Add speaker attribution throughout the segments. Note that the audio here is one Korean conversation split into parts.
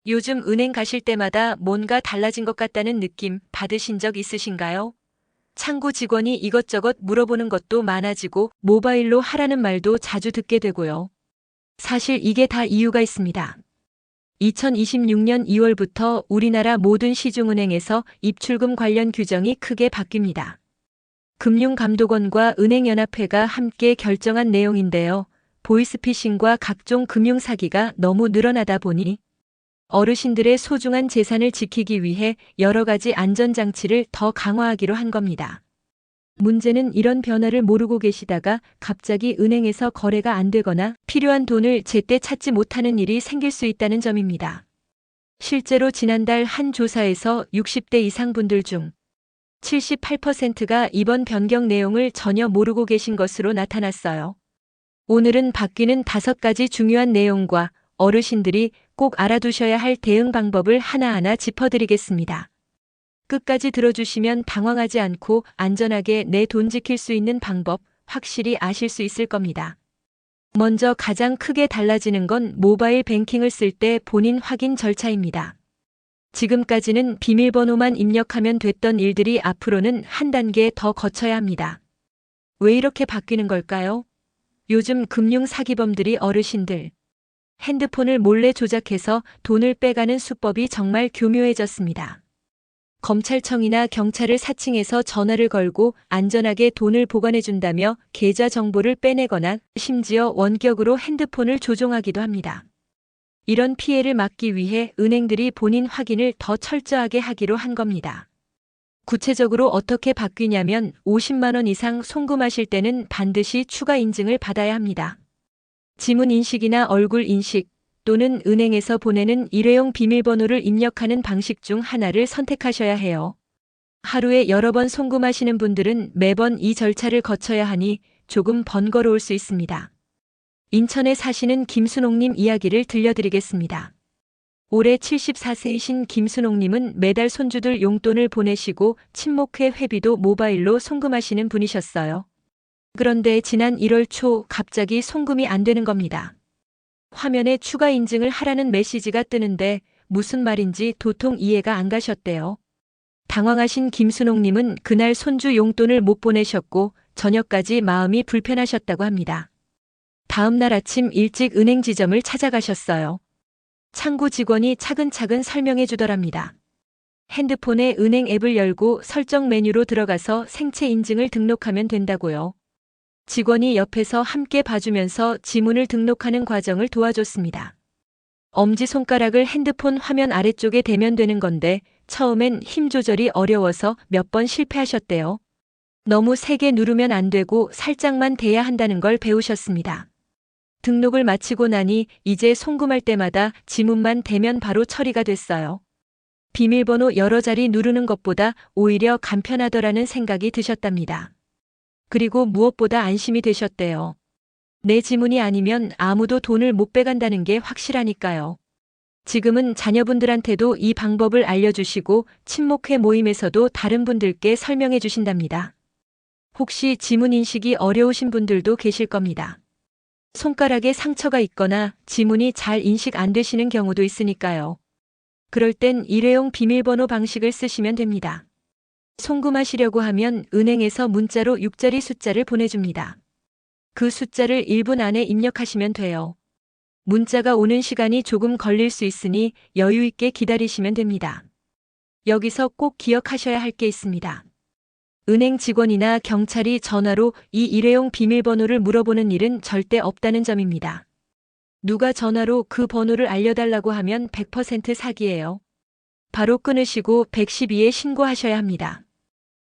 Speaker 1: 요즘 은행 가실 때마다 뭔가 달라진 것 같다는 느낌 받으신 적 있으신가요? 창구 직원이 이것저것 물어보는 것도 많아지고 모바일로 하라는 말도 자주 듣게 되고요. 사실 이게 다 이유가 있습니다. 2026년 2월부터 우리나라 모든 시중은행에서 입출금 관련 규정이 크게 바뀝니다. 금융감독원과 은행연합회가 함께 결정한 내용인데요. 보이스피싱과 각종 금융사기가 너무 늘어나다 보니 어르신들의 소중한 재산을 지키기 위해 여러 가지 안전장치를 더 강화하기로 한 겁니다. 문제는 이런 변화를 모르고 계시다가 갑자기 은행에서 거래가 안 되거나 필요한 돈을 제때 찾지 못하는 일이 생길 수 있다는 점입니다. 실제로 지난달 한 조사에서 60대 이상 분들 중 78%가 이번 변경 내용을 전혀 모르고 계신 것으로 나타났어요. 오늘은 바뀌는 5가지 중요한 내용과 어르신들이 꼭 알아두셔야 할 대응 방법을 하나하나 짚어드리겠습니다. 끝까지 들어주시면 당황하지 않고 안전하게 내 돈 지킬 수 있는 방법 확실히 아실 수 있을 겁니다. 먼저 가장 크게 달라지는 건 모바일 뱅킹을 쓸 때 본인 확인 절차입니다. 지금까지는 비밀번호만 입력하면 됐던 일들이 앞으로는 한 단계 더 거쳐야 합니다. 왜 이렇게 바뀌는 걸까요? 요즘 금융 사기범들이 어르신들 핸드폰을 몰래 조작해서 돈을 빼가는 수법이 정말 교묘해졌습니다. 검찰청이나 경찰을 사칭해서 전화를 걸고 안전하게 돈을 보관해준다며 계좌 정보를 빼내거나 심지어 원격으로 핸드폰을 조종하기도 합니다. 이런 피해를 막기 위해 은행들이 본인 확인을 더 철저하게 하기로 한 겁니다. 구체적으로 어떻게 바뀌냐면 50만 원 이상 송금하실 때는 반드시 추가 인증을 받아야 합니다. 지문 인식이나 얼굴 인식 또는 은행에서 보내는 일회용 비밀번호를 입력하는 방식 중 하나를 선택하셔야 해요. 하루에 여러 번 송금하시는 분들은 매번 이 절차를 거쳐야 하니 조금 번거로울 수 있습니다. 인천에 사시는 김순옥님 이야기를 들려드리겠습니다. 올해 74세이신 김순옥님은 매달 손주들 용돈을 보내시고 친목회 회비도 모바일로 송금하시는 분이셨어요. 그런데 지난 1월 초 갑자기 송금이 안 되는 겁니다. 화면에 추가 인증을 하라는 메시지가 뜨는데 무슨 말인지 도통 이해가 안 가셨대요. 당황하신 김순옥님은 그날 손주 용돈을 못 보내셨고 저녁까지 마음이 불편하셨다고 합니다. 다음 날 아침 일찍 은행 지점을 찾아가셨어요. 창구 직원이 차근차근 설명해 주더랍니다. 핸드폰에 은행 앱을 열고 설정 메뉴로 들어가서 생체 인증을 등록하면 된다고요. 직원이 옆에서 함께 봐주면서 지문을 등록하는 과정을 도와줬습니다. 엄지손가락을 핸드폰 화면 아래쪽에 대면 되는 건데 처음엔 힘 조절이 어려워서 몇 번 실패하셨대요. 너무 세게 누르면 안 되고 살짝만 대야 한다는 걸 배우셨습니다. 등록을 마치고 나니 이제 송금할 때마다 지문만 대면 바로 처리가 됐어요. 비밀번호 여러 자리 누르는 것보다 오히려 간편하더라는 생각이 드셨답니다. 그리고 무엇보다 안심이 되셨대요. 내 지문이 아니면 아무도 돈을 못 빼간다는 게 확실하니까요. 지금은 자녀분들한테도 이 방법을 알려주시고 친목회 모임에서도 다른 분들께 설명해 주신답니다. 혹시 지문 인식이 어려우신 분들도 계실 겁니다. 손가락에 상처가 있거나 지문이 잘 인식 안 되시는 경우도 있으니까요. 그럴 땐 일회용 비밀번호 방식을 쓰시면 됩니다. 송금하시려고 하면 은행에서 문자로 6자리 숫자를 보내줍니다. 그 숫자를 1분 안에 입력하시면 돼요. 문자가 오는 시간이 조금 걸릴 수 있으니 여유 있게 기다리시면 됩니다. 여기서 꼭 기억하셔야 할 게 있습니다. 은행 직원이나 경찰이 전화로 이 일회용 비밀번호를 물어보는 일은 절대 없다는 점입니다. 누가 전화로 그 번호를 알려달라고 하면 100% 사기예요. 바로 끊으시고 112에 신고하셔야 합니다.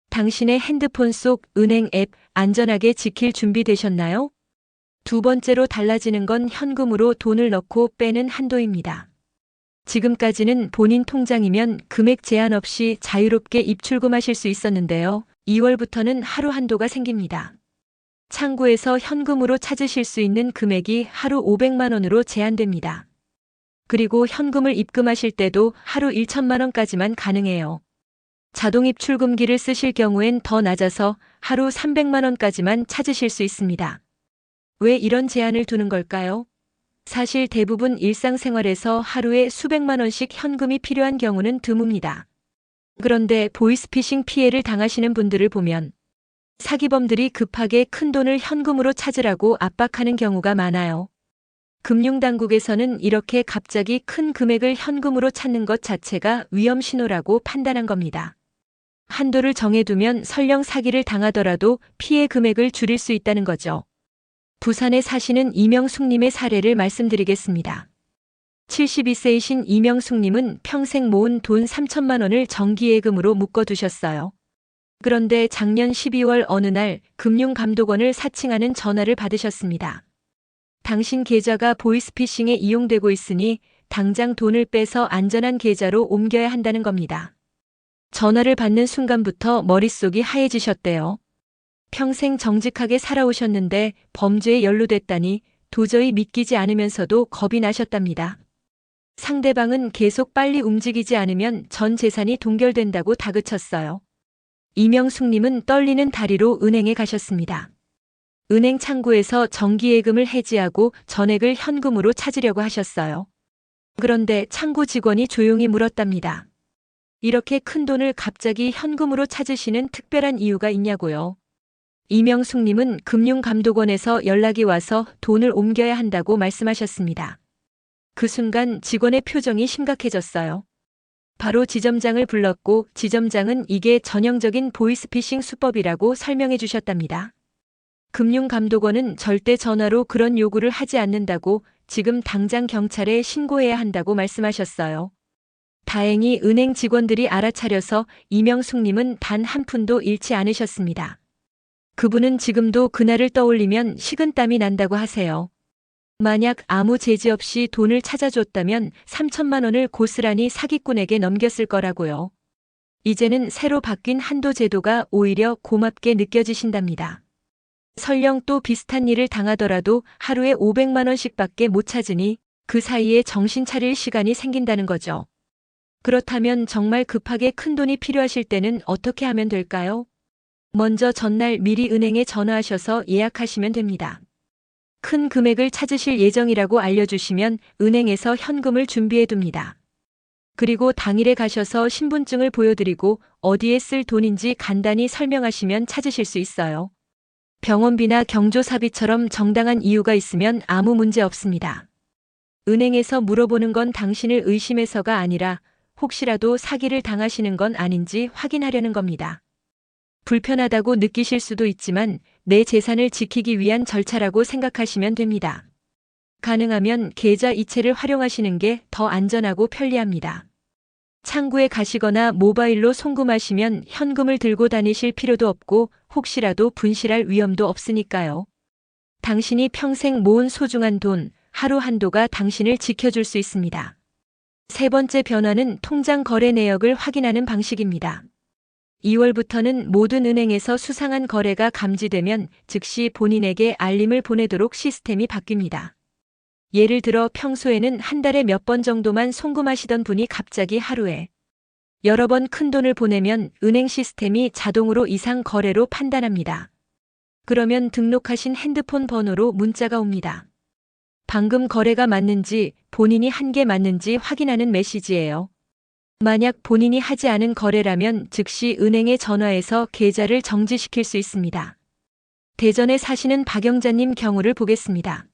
Speaker 1: 당신의 핸드폰 속 은행 앱 안전하게 지킬 준비 되셨나요? 두 번째로 달라지는 건 현금으로 돈을 넣고 빼는 한도입니다. 지금까지는 본인 통장이면 금액 제한 없이 자유롭게 입출금하실 수 있었는데요. 2월부터는 하루 한도가 생깁니다. 창구에서 현금으로 찾으실 수 있는 금액이 하루 500만 원으로 제한됩니다. 그리고 현금을 입금하실 때도 하루 1천만 원까지만 가능해요. 자동 입출금기를 쓰실 경우엔 더 낮아서 하루 300만 원까지만 찾으실 수 있습니다. 왜 이런 제한을 두는 걸까요? 사실 대부분 일상생활에서 하루에 수백만 원씩 현금이 필요한 경우는 드뭅니다. 그런데 보이스피싱 피해를 당하시는 분들을 보면 사기범들이 급하게 큰 돈을 현금으로 찾으라고 압박하는 경우가 많아요. 금융당국에서는 이렇게 갑자기 큰 금액을 현금으로 찾는 것 자체가 위험 신호라고 판단한 겁니다. 한도를 정해두면 설령 사기를 당하더라도 피해 금액을 줄일 수 있다는 거죠. 부산에 사시는 이명숙님의 사례를 말씀드리겠습니다. 72세이신 이명숙님은 평생 모은 돈 3천만 원을 정기예금으로 묶어두셨어요. 그런데 작년 12월 어느 날 금융감독원을 사칭하는 전화를 받으셨습니다. 당신 계좌가 보이스피싱에 이용되고 있으니 당장 돈을 빼서 안전한 계좌로 옮겨야 한다는 겁니다. 전화를 받는 순간부터 머릿속이 하얘지셨대요. 평생 정직하게 살아오셨는데 범죄에 연루됐다니 도저히 믿기지 않으면서도 겁이 나셨답니다. 상대방은 계속 빨리 움직이지 않으면 전 재산이 동결된다고 다그쳤어요. 이명숙님은 떨리는 다리로 은행에 가셨습니다. 은행 창구에서 정기예금을 해지하고 전액을 현금으로 찾으려고 하셨어요. 그런데 창구 직원이 조용히 물었답니다. 이렇게 큰 돈을 갑자기 현금으로 찾으시는 특별한 이유가 있냐고요. 이명숙님은 금융감독원에서 연락이 와서 돈을 옮겨야 한다고 말씀하셨습니다. 그 순간 직원의 표정이 심각해졌어요. 바로 지점장을 불렀고 지점장은 이게 전형적인 보이스피싱 수법이라고 설명해 주셨답니다. 금융감독원은 절대 전화로 그런 요구를 하지 않는다고 지금 당장 경찰에 신고해야 한다고 말씀하셨어요. 다행히 은행 직원들이 알아차려서 이명숙님은 단 한 푼도 잃지 않으셨습니다. 그분은 지금도 그날을 떠올리면 식은땀이 난다고 하세요. 만약 아무 제지 없이 돈을 찾아줬다면 3천만 원을 고스란히 사기꾼에게 넘겼을 거라고요. 이제는 새로 바뀐 한도 제도가 오히려 고맙게 느껴지신답니다. 설령 또 비슷한 일을 당하더라도 하루에 500만 원씩밖에 못 찾으니 그 사이에 정신 차릴 시간이 생긴다는 거죠. 그렇다면 정말 급하게 큰 돈이 필요하실 때는 어떻게 하면 될까요? 먼저 전날 미리 은행에 전화하셔서 예약하시면 됩니다. 큰 금액을 찾으실 예정이라고 알려주시면 은행에서 현금을 준비해둡니다. 그리고 당일에 가셔서 신분증을 보여드리고 어디에 쓸 돈인지 간단히 설명하시면 찾으실 수 있어요. 병원비나 경조사비처럼 정당한 이유가 있으면 아무 문제 없습니다. 은행에서 물어보는 건 당신을 의심해서가 아니라 혹시라도 사기를 당하시는 건 아닌지 확인하려는 겁니다. 불편하다고 느끼실 수도 있지만 내 재산을 지키기 위한 절차라고 생각하시면 됩니다. 가능하면 계좌 이체를 활용하시는 게 더 안전하고 편리합니다. 창구에 가시거나 모바일로 송금하시면 현금을 들고 다니실 필요도 없고 혹시라도 분실할 위험도 없으니까요. 당신이 평생 모은 소중한 돈, 하루 한도가 당신을 지켜줄 수 있습니다. 세 번째 변화는 통장 거래 내역을 확인하는 방식입니다. 2월부터는 모든 은행에서 수상한 거래가 감지되면 즉시 본인에게 알림을 보내도록 시스템이 바뀝니다. 예를 들어 평소에는 한 달에 몇 번 정도만 송금하시던 분이 갑자기 하루에 여러 번 큰 돈을 보내면 은행 시스템이 자동으로 이상 거래로 판단합니다. 그러면 등록하신 핸드폰 번호로 문자가 옵니다. 방금 거래가 맞는지 본인이 한 게 맞는지 확인하는 메시지예요. 만약 본인이 하지 않은 거래라면 즉시 은행에 전화해서 계좌를 정지시킬 수 있습니다. 대전에 사시는 박영자님 경우를 보겠습니다.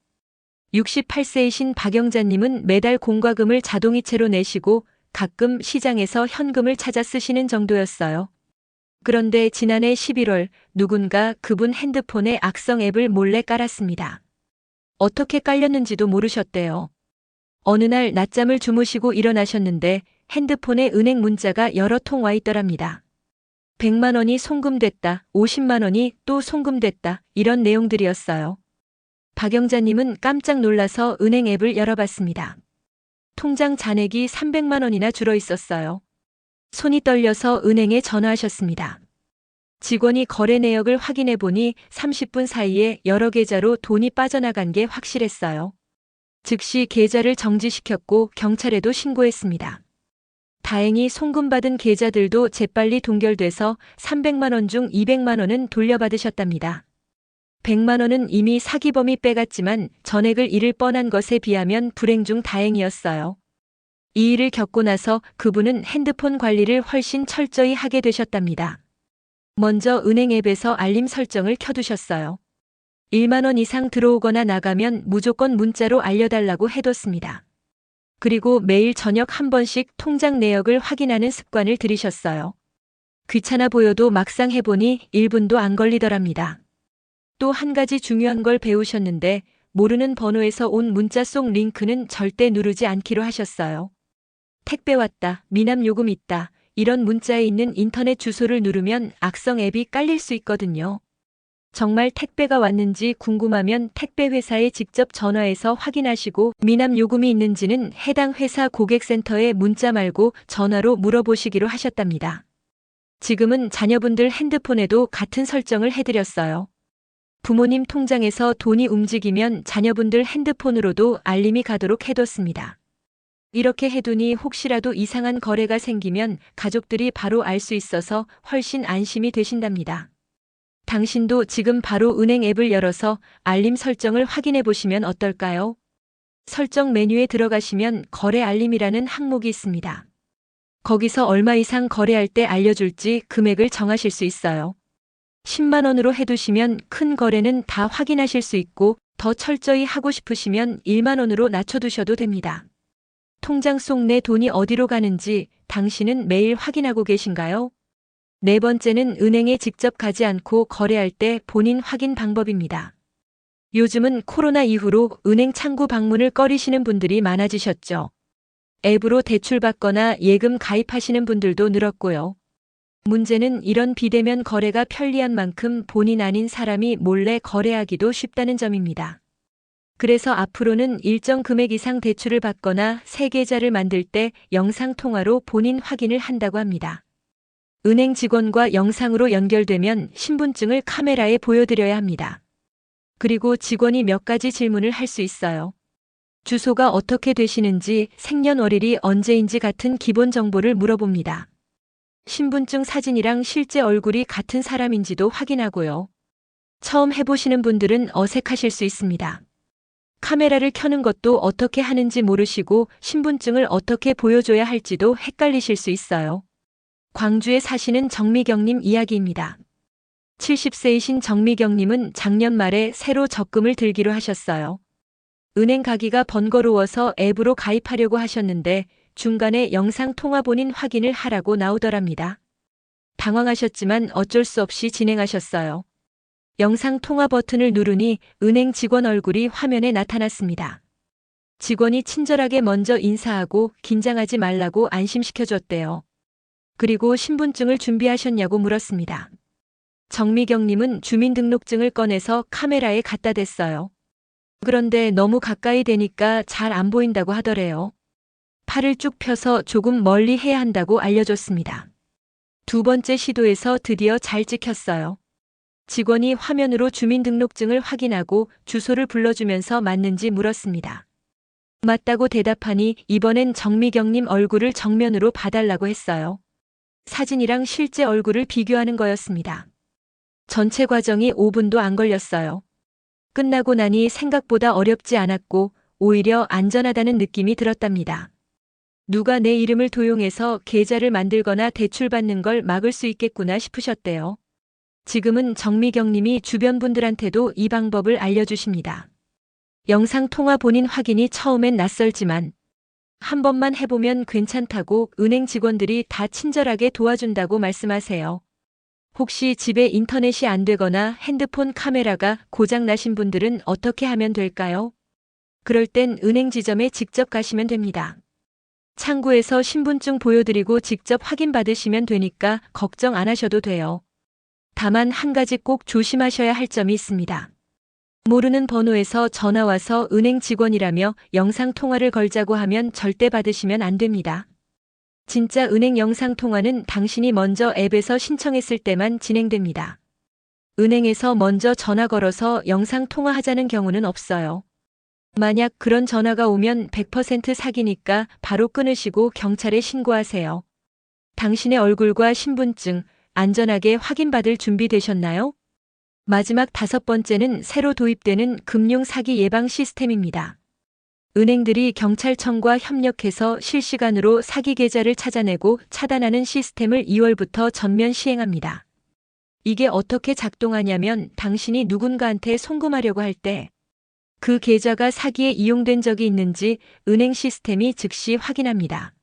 Speaker 1: 68세이신 박영자님은 매달 공과금을 자동이체로 내시고 가끔 시장에서 현금을 찾아 쓰시는 정도였어요. 그런데 지난해 11월 누군가 그분 핸드폰에 악성 앱을 몰래 깔았습니다. 어떻게 깔렸는지도 모르셨대요. 어느 날 낮잠을 주무시고 일어나셨는데 핸드폰에 은행 문자가 여러 통 와 있더랍니다. 100만 원이 송금됐다, 50만 원이 또 송금됐다, 이런 내용들이었어요. 박영자님은 깜짝 놀라서 은행 앱을 열어봤습니다. 통장 잔액이 300만 원이나 줄어 있었어요. 손이 떨려서 은행에 전화하셨습니다. 직원이 거래 내역을 확인해 보니 30분 사이에 여러 계좌로 돈이 빠져나간 게 확실했어요. 즉시 계좌를 정지시켰고 경찰에도 신고했습니다. 다행히 송금받은 계좌들도 재빨리 동결돼서 300만 원 중 200만 원은 돌려받으셨답니다. 100만 원은 이미 사기범이 빼갔지만 전액을 잃을 뻔한 것에 비하면 불행 중 다행이었어요. 이 일을 겪고 나서 그분은 핸드폰 관리를 훨씬 철저히 하게 되셨답니다. 먼저 은행 앱에서 알림 설정을 켜두셨어요. 1만 원 이상 들어오거나 나가면 무조건 문자로 알려달라고 해뒀습니다. 그리고 매일 저녁 한 번씩 통장 내역을 확인하는 습관을 들이셨어요. 귀찮아 보여도 막상 해보니 1분도 안 걸리더랍니다. 또 한 가지 중요한 걸 배우셨는데 모르는 번호에서 온 문자 속 링크는 절대 누르지 않기로 하셨어요. 택배 왔다, 미납 요금 있다, 이런 문자에 있는 인터넷 주소를 누르면 악성 앱이 깔릴 수 있거든요. 정말 택배가 왔는지 궁금하면 택배 회사에 직접 전화해서 확인하시고 미납 요금이 있는지는 해당 회사 고객센터에 문자 말고 전화로 물어보시기로 하셨답니다. 지금은 자녀분들 핸드폰에도 같은 설정을 해드렸어요. 부모님 통장에서 돈이 움직이면 자녀분들 핸드폰으로도 알림이 가도록 해뒀습니다. 이렇게 해두니 혹시라도 이상한 거래가 생기면 가족들이 바로 알 수 있어서 훨씬 안심이 되신답니다. 당신도 지금 바로 은행 앱을 열어서 알림 설정을 확인해 보시면 어떨까요? 설정 메뉴에 들어가시면 거래 알림이라는 항목이 있습니다. 거기서 얼마 이상 거래할 때 알려줄지 금액을 정하실 수 있어요. 10만 원으로 해두시면 큰 거래는 다 확인하실 수 있고 더 철저히 하고 싶으시면 1만 원으로 낮춰두셔도 됩니다. 통장 속 내 돈이 어디로 가는지 당신은 매일 확인하고 계신가요? 네 번째는 은행에 직접 가지 않고 거래할 때 본인 확인 방법입니다. 요즘은 코로나 이후로 은행 창구 방문을 꺼리시는 분들이 많아지셨죠. 앱으로 대출받거나 예금 가입하시는 분들도 늘었고요. 문제는 이런 비대면 거래가 편리한 만큼 본인 아닌 사람이 몰래 거래하기도 쉽다는 점입니다. 그래서 앞으로는 일정 금액 이상 대출을 받거나 새 계좌를 만들 때 영상통화로 본인 확인을 한다고 합니다. 은행 직원과 영상으로 연결되면 신분증을 카메라에 보여드려야 합니다. 그리고 직원이 몇 가지 질문을 할 수 있어요. 주소가 어떻게 되시는지, 생년월일이 언제인지 같은 기본 정보를 물어봅니다. 신분증 사진이랑 실제 얼굴이 같은 사람인지도 확인하고요. 처음 해보시는 분들은 어색하실 수 있습니다. 카메라를 켜는 것도 어떻게 하는지 모르시고 신분증을 어떻게 보여줘야 할지도 헷갈리실 수 있어요. 광주에 사시는 정미경님 이야기입니다. 70세이신 정미경님은 작년 말에 새로 적금을 들기로 하셨어요. 은행 가기가 번거로워서 앱으로 가입하려고 하셨는데 중간에 영상통화 본인 확인을 하라고 나오더랍니다. 당황하셨지만 어쩔 수 없이 진행하셨어요. 영상통화 버튼을 누르니 은행 직원 얼굴이 화면에 나타났습니다. 직원이 친절하게 먼저 인사하고 긴장하지 말라고 안심시켜줬대요. 그리고 신분증을 준비하셨냐고 물었습니다. 정미경님은 주민등록증을 꺼내서 카메라에 갖다 댔어요. 그런데 너무 가까이 대니까 잘 안 보인다고 하더래요. 팔을 쭉 펴서 조금 멀리 해야 한다고 알려줬습니다. 두 번째 시도에서 드디어 잘 찍혔어요. 직원이 화면으로 주민등록증을 확인하고 주소를 불러주면서 맞는지 물었습니다. 맞다고 대답하니 이번엔 정미경님 얼굴을 정면으로 봐달라고 했어요. 사진이랑 실제 얼굴을 비교하는 거였습니다. 전체 과정이 5분도 안 걸렸어요. 끝나고 나니 생각보다 어렵지 않았고 오히려 안전하다는 느낌이 들었답니다. 누가 내 이름을 도용해서 계좌를 만들거나 대출받는 걸 막을 수 있겠구나 싶으셨대요. 지금은 정미경님이 주변 분들한테도 이 방법을 알려주십니다. 영상통화 본인 확인이 처음엔 낯설지만 한 번만 해보면 괜찮다고 은행 직원들이 다 친절하게 도와준다고 말씀하세요. 혹시 집에 인터넷이 안 되거나 핸드폰 카메라가 고장 나신 분들은 어떻게 하면 될까요? 그럴 땐 은행 지점에 직접 가시면 됩니다. 창구에서 신분증 보여드리고 직접 확인받으시면 되니까 걱정 안 하셔도 돼요. 다만 한 가지 꼭 조심하셔야 할 점이 있습니다. 모르는 번호에서 전화 와서 은행 직원이라며 영상통화를 걸자고 하면 절대 받으시면 안 됩니다. 진짜 은행 영상통화는 당신이 먼저 앱에서 신청했을 때만 진행됩니다. 은행에서 먼저 전화 걸어서 영상통화하자는 경우는 없어요. 만약 그런 전화가 오면 100% 사기니까 바로 끊으시고 경찰에 신고하세요. 당신의 얼굴과 신분증 안전하게 확인받을 준비 되셨나요? 마지막 5번째는 새로 도입되는 금융 사기 예방 시스템입니다. 은행들이 경찰청과 협력해서 실시간으로 사기 계좌를 찾아내고 차단하는 시스템을 2월부터 전면 시행합니다. 이게 어떻게 작동하냐면 당신이 누군가한테 송금하려고 할 때 그 계좌가 사기에 이용된 적이 있는지 은행 시스템이 즉시 확인합니다.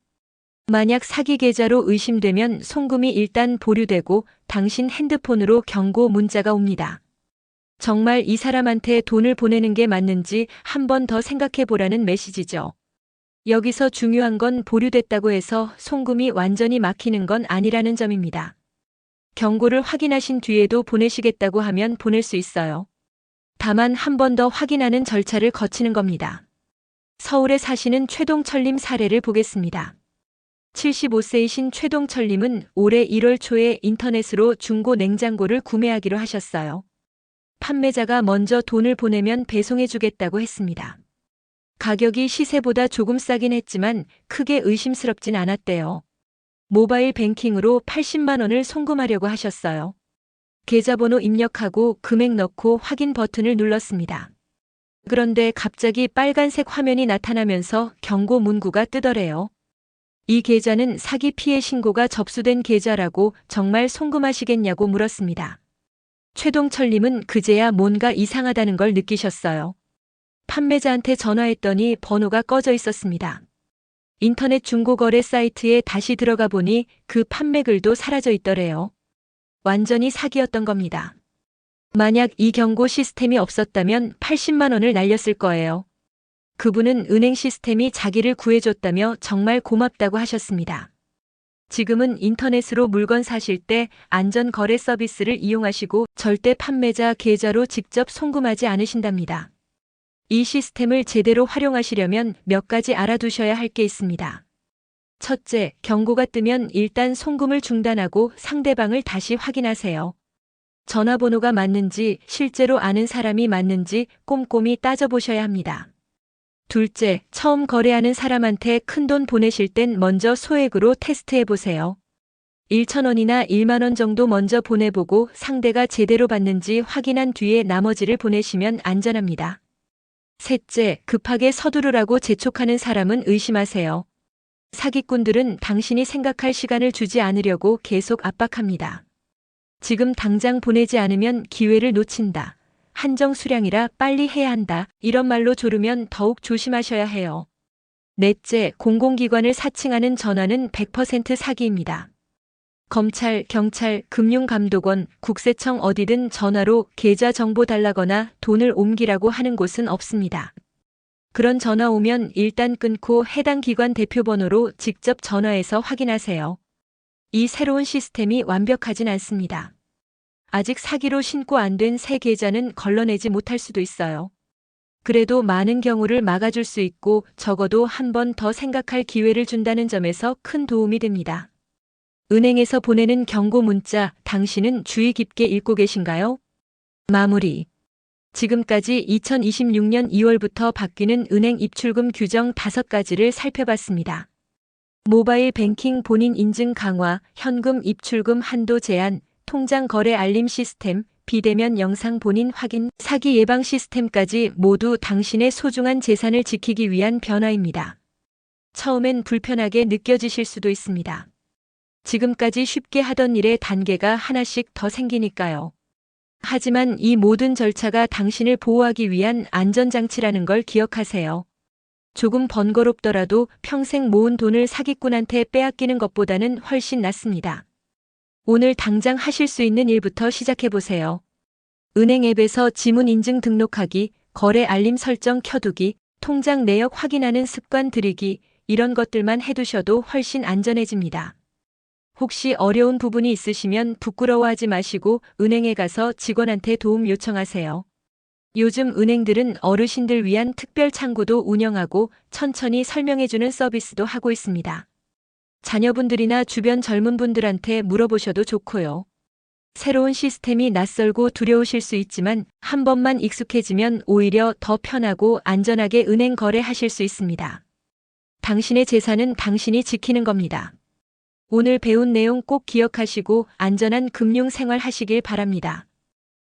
Speaker 1: 만약 사기 계좌로 의심되면 송금이 일단 보류되고 당신 핸드폰으로 경고 문자가 옵니다. 정말 이 사람한테 돈을 보내는 게 맞는지 한 번 더 생각해 보라는 메시지죠. 여기서 중요한 건 보류됐다고 해서 송금이 완전히 막히는 건 아니라는 점입니다. 경고를 확인하신 뒤에도 보내시겠다고 하면 보낼 수 있어요. 다만 한 번 더 확인하는 절차를 거치는 겁니다. 서울에 사시는 최동철님 사례를 보겠습니다. 75세이신 최동철님은 올해 1월 초에 인터넷으로 중고 냉장고를 구매하기로 하셨어요. 판매자가 먼저 돈을 보내면 배송해주겠다고 했습니다. 가격이 시세보다 조금 싸긴 했지만 크게 의심스럽진 않았대요. 모바일 뱅킹으로 80만 원을 송금하려고 하셨어요. 계좌번호 입력하고 금액 넣고 확인 버튼을 눌렀습니다. 그런데 갑자기 빨간색 화면이 나타나면서 경고 문구가 뜨더래요. 이 계좌는 사기 피해 신고가 접수된 계좌라고 정말 송금하시겠냐고 물었습니다. 최동철님은 그제야 뭔가 이상하다는 걸 느끼셨어요. 판매자한테 전화했더니 번호가 꺼져 있었습니다. 인터넷 중고거래 사이트에 다시 들어가 보니 그 판매글도 사라져 있더래요. 완전히 사기였던 겁니다. 만약 이 경고 시스템이 없었다면 80만 원을 날렸을 거예요. 그분은 은행 시스템이 자기를 구해줬다며 정말 고맙다고 하셨습니다. 지금은 인터넷으로 물건 사실 때 안전거래 서비스를 이용하시고 절대 판매자 계좌로 직접 송금하지 않으신답니다. 이 시스템을 제대로 활용하시려면 몇 가지 알아두셔야 할 게 있습니다. 첫째, 경고가 뜨면 일단 송금을 중단하고 상대방을 다시 확인하세요. 전화번호가 맞는지 실제로 아는 사람이 맞는지 꼼꼼히 따져보셔야 합니다. 둘째, 처음 거래하는 사람한테 큰돈 보내실 땐 먼저 소액으로 테스트해보세요. 1,000원이나 1만 원 정도 먼저 보내보고 상대가 제대로 받는지 확인한 뒤에 나머지를 보내시면 안전합니다. 셋째, 급하게 서두르라고 재촉하는 사람은 의심하세요. 사기꾼들은 당신이 생각할 시간을 주지 않으려고 계속 압박합니다. 지금 당장 보내지 않으면 기회를 놓친다. 한정 수량이라 빨리 해야 한다. 이런 말로 조르면 더욱 조심하셔야 해요. 넷째, 공공기관을 사칭하는 전화는 100% 사기입니다. 검찰, 경찰, 금융감독원, 국세청 어디든 전화로 계좌 정보 달라거나 돈을 옮기라고 하는 곳은 없습니다. 그런 전화 오면 일단 끊고 해당 기관 대표번호로 직접 전화해서 확인하세요. 이 새로운 시스템이 완벽하진 않습니다. 아직 사기로 신고 안 된 새 계좌는 걸러내지 못할 수도 있어요. 그래도 많은 경우를 막아줄 수 있고 적어도 한 번 더 생각할 기회를 준다는 점에서 큰 도움이 됩니다. 은행에서 보내는 경고 문자, 당신은 주의 깊게 읽고 계신가요? 마무리. 지금까지 2026년 2월부터 바뀌는 은행 입출금 규정 5가지를 살펴봤습니다. 모바일 뱅킹 본인 인증 강화, 현금 입출금 한도 제한, 통장 거래 알림 시스템, 비대면 영상 본인 확인, 사기 예방 시스템까지 모두 당신의 소중한 재산을 지키기 위한 변화입니다. 처음엔 불편하게 느껴지실 수도 있습니다. 지금까지 쉽게 하던 일에 단계가 하나씩 더 생기니까요. 하지만 이 모든 절차가 당신을 보호하기 위한 안전장치라는 걸 기억하세요. 조금 번거롭더라도 평생 모은 돈을 사기꾼한테 빼앗기는 것보다는 훨씬 낫습니다. 오늘 당장 하실 수 있는 일부터 시작해보세요. 은행 앱에서 지문 인증 등록하기, 거래 알림 설정 켜두기, 통장 내역 확인하는 습관 들이기, 이런 것들만 해두셔도 훨씬 안전해집니다. 혹시 어려운 부분이 있으시면 부끄러워하지 마시고 은행에 가서 직원한테 도움 요청하세요. 요즘 은행들은 어르신들 위한 특별 창구도 운영하고 천천히 설명해주는 서비스도 하고 있습니다. 자녀분들이나 주변 젊은 분들한테 물어보셔도 좋고요. 새로운 시스템이 낯설고 두려우실 수 있지만 한 번만 익숙해지면 오히려 더 편하고 안전하게 은행 거래하실 수 있습니다. 당신의 재산은 당신이 지키는 겁니다. 오늘 배운 내용 꼭 기억하시고 안전한 금융 생활 하시길 바랍니다.